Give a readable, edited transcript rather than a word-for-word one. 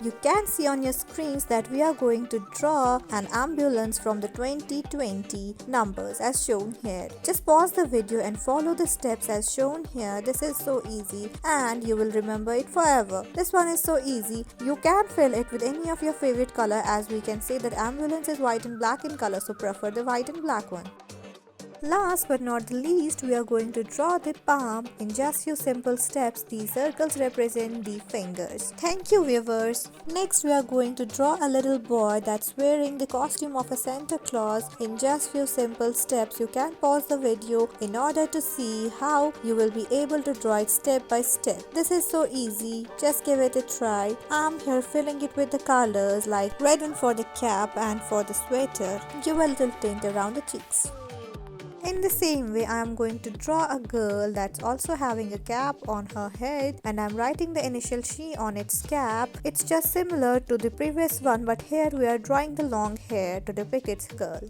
You can see on your screens that we are going to draw an ambulance from the 2020 numbers as shown here. Just pause the video and follow the steps as shown here. This is so easy and you will remember it forever. This one is so easy. You can fill it with any of your favorite color, as we can say that ambulance is white and black in color, so prefer the white and black one. Last but not the least, we are going to draw the palm in just few simple steps. These circles represent the fingers. Thank you, viewers. Next, we are going to draw a little boy that's wearing the costume of a Santa Claus in just few simple steps. You can pause the video in order to see how you will be able to draw it step by step. This is so easy. Just give it a try. I'm here filling it with the colors like red one for the cap and for the sweater. Give a little tint around the cheeks. In the same way, I am going to draw a girl that's also having a cap on her head, and I'm writing the initial she on its cap. It's just similar to the previous one, but here we are drawing the long hair to depict its girl.